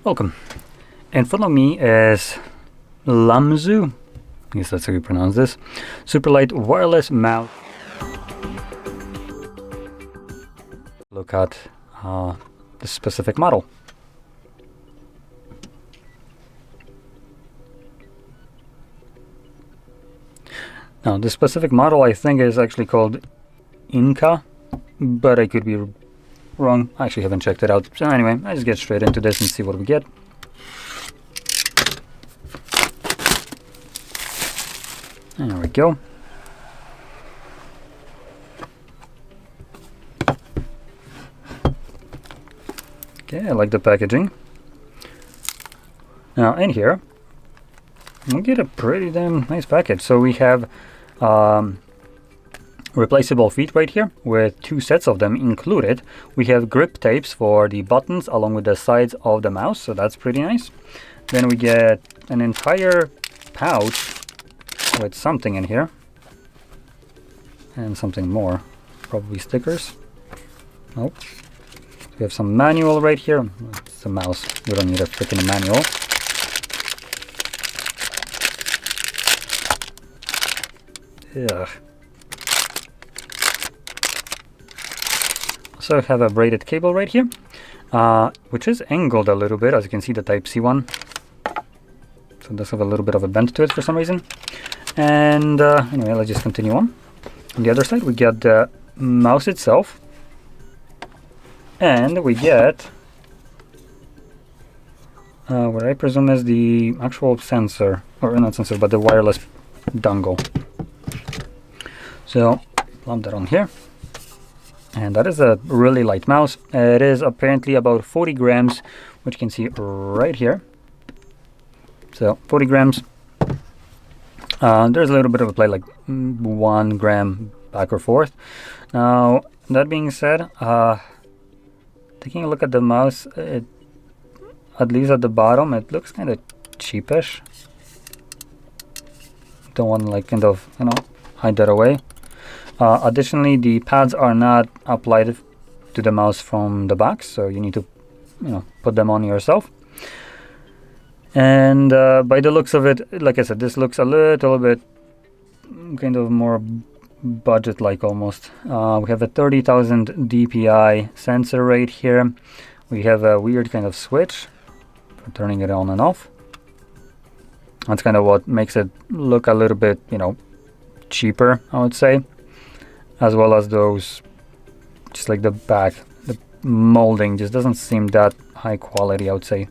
Welcome. In front of me is Lamzu, I guess that's how you pronounce this, super light wireless mouse. Look at the specific model. Now, this specific model I think is actually called Inca, but I could be wrong. I actually haven't checked it out. So anyway, I just get straight into this and see what we get. There we go. Okay, I like the packaging. Now in here, we get a pretty damn nice package. So we have replaceable feet right here with 2 sets of them included. We have grip tapes for the buttons along with the sides of the mouse, so that's pretty nice. Then we get an entire pouch with something in here and something more, probably stickers. Nope. We have some manual right here. It's a mouse, we don't need a freaking manual. Ugh. So I have a braided cable right here, which is angled a little bit, as you can see, the Type-C one. So it does have a little bit of a bend to it for some reason. And anyway, let's just continue on. On the other side, we get the mouse itself. And we get what I presume is the actual sensor, or not sensor, but the wireless dongle. So, plump that on here. And that is a really light mouse. It is apparently about 40 grams, which you can see right here. So 40 grams. There's a little bit of a play, like 1 gram back or forth. Now, that being said, taking a look at the mouse, at least at the bottom, it looks kind of cheapish. Don't want to like kind of, hide that away. Additionally, the pads are not applied to the mouse from the box, so you need to, put them on yourself. And by the looks of it, like I said, this looks a little bit kind of more budget-like almost. We have a 30,000 dpi sensor right here. We have a weird kind of switch for turning it on and off. That's kind of what makes it look a little bit, cheaper, I would say. As well as those, just like the back, the molding just doesn't seem that high quality, I would say.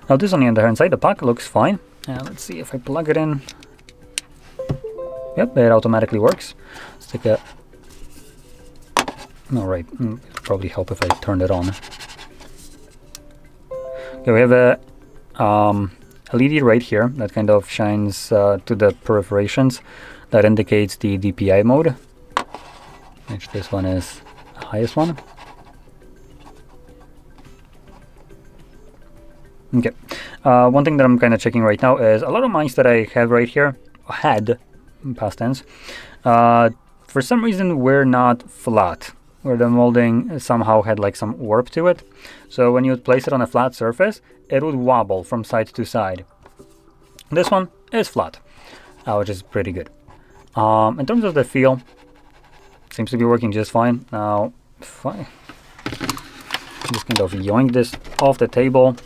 Now this on the other hand side, the pack looks fine. Let's see if I plug it in. Yep, it automatically works. Let's take a... No, right, it'll probably help if I turn it on. Okay, we have a LED right here that kind of shines to the perforations. That indicates the DPI mode, which this one is the highest one. Okay, one thing that I'm kind of checking right now is a lot of mice that I have right here, had, past tense, for some reason were not flat, where the molding somehow had like some warp to it. So when you would place it on a flat surface, it would wobble from side to side. This one is flat, which is pretty good. In terms of the feel, seems to be working just fine. Now, if I just kind of yoink this off the table,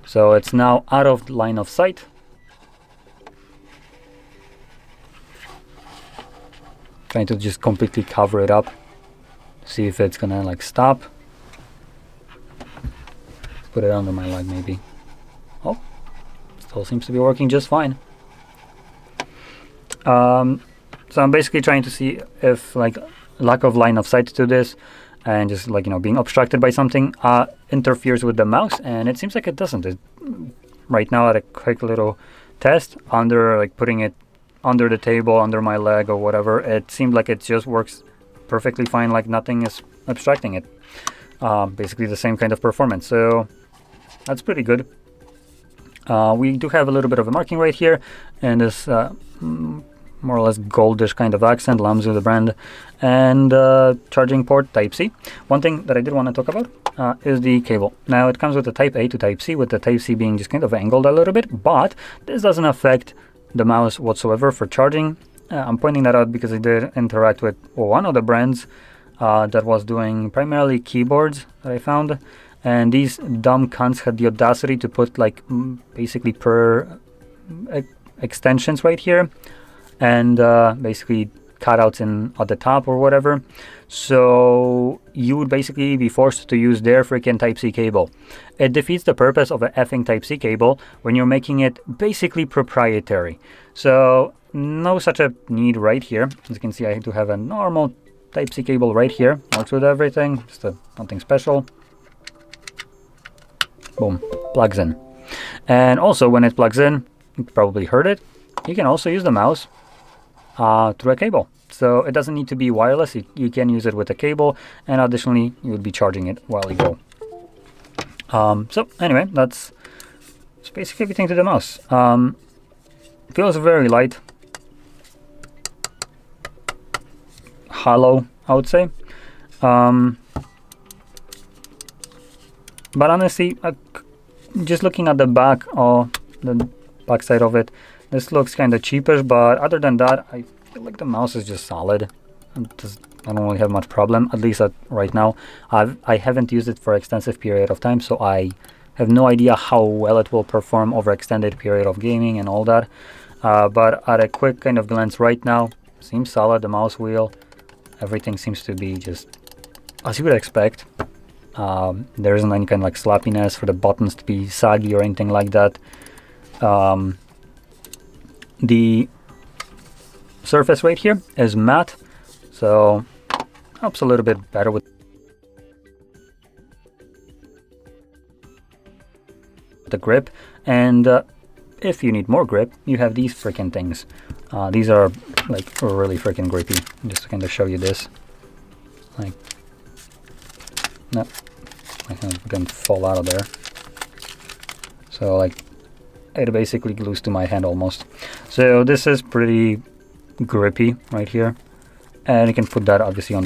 so it's now out of line of sight. Trying to just completely cover it up, see if it's gonna like stop. Put it under my leg maybe. Oh, still seems to be working just fine. So I'm basically trying to see if like lack of line of sight to this and just like being obstructed by something interferes with the mouse, and it seems like it doesn't. Right now at a quick little test under like putting it under the table, under my leg or whatever, it seemed like it just works perfectly fine, like nothing is obstructing it. Basically the same kind of performance, so that's pretty good. We do have a little bit of a marking right here, and this more or less goldish kind of accent, Lamzu the brand, and charging port Type-C. One thing that I did want to talk about is the cable. Now it comes with the Type A to Type-C, with the Type-C being just kind of angled a little bit, but this doesn't affect the mouse whatsoever for charging. I'm pointing that out because I did interact with one of the brands that was doing primarily keyboards that I found, and these dumb cunts had the audacity to put like basically per extensions right here, and basically cutouts in at the top or whatever. So you would basically be forced to use their freaking Type-C cable. It defeats the purpose of a effing Type-C cable when you're making it basically proprietary. So no such a need right here. As you can see, I do have a normal Type-C cable right here. Works with everything, just nothing special. Boom, plugs in. And also when it plugs in, you probably heard it, you can also use the mouse through a cable. So it doesn't need to be wireless, you can use it with a cable, and additionally you would be charging it while you go. So anyway, that's basically everything to the mouse. Feels very light, hollow, I would say. But honestly, just looking at the back or the back side of it, this looks kind of cheapish, but other than that, I feel like the mouse is just solid. I don't really have much problem, at least right now. I haven't used it for an extensive period of time, so I have no idea how well it will perform over extended period of gaming and all that. But at a quick kind of glance right now, seems solid. The mouse wheel, everything seems to be just as you would expect. There isn't any kind of like slappiness for the buttons to be saggy or anything like that. The surface right here is matte, so helps a little bit better with the grip. And if you need more grip, you have these freaking things. These are like really freaking grippy. Just to kind of show you this, like, no, I can fall out of there. So like, it basically glues to my hand almost. So this is pretty grippy right here, and you can put that obviously on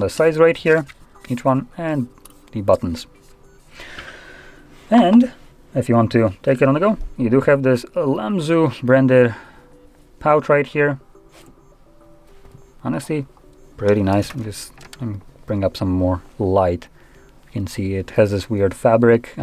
the sides right here, each one, and the buttons. And if you want to take it on the go, you do have this Lamzu branded pouch right here. Honestly, pretty nice. Let me bring up some more light. You can see it has this weird fabric.